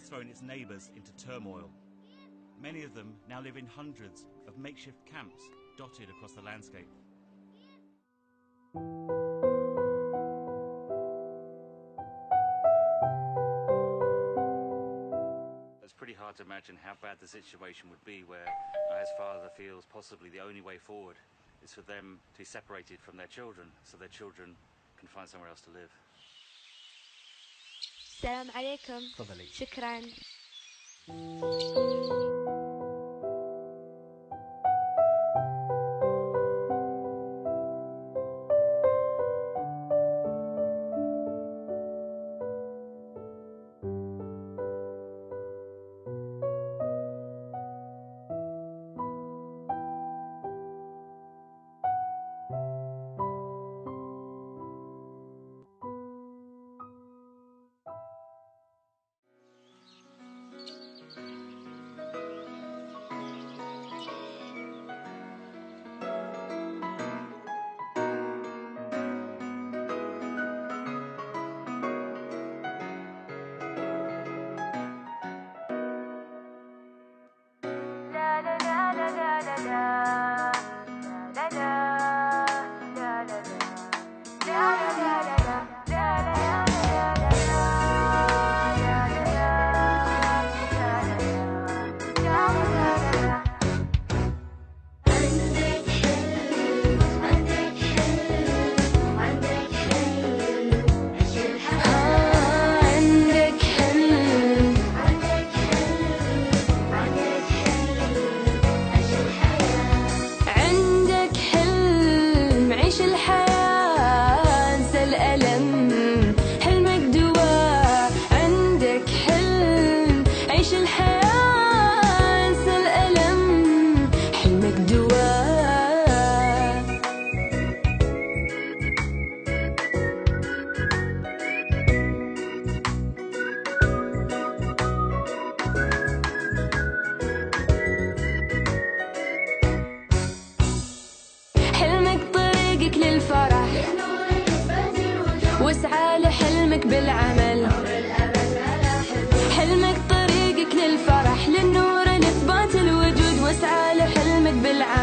thrown its neighbours into turmoil. Many of them now live in hundreds of makeshift camps dotted across the landscape. It's pretty hard to imagine how bad the situation would be where Aya's father feels possibly the only way forward is for them to be separated from their children so their children can find somewhere else to live. السلام عليكم. تفضلي. شكرا. واسعى لحلمك بالعمل، حلمك طريقك للفرح، للنور لإثبات الوجود، واسعى لحلمك بالعمل.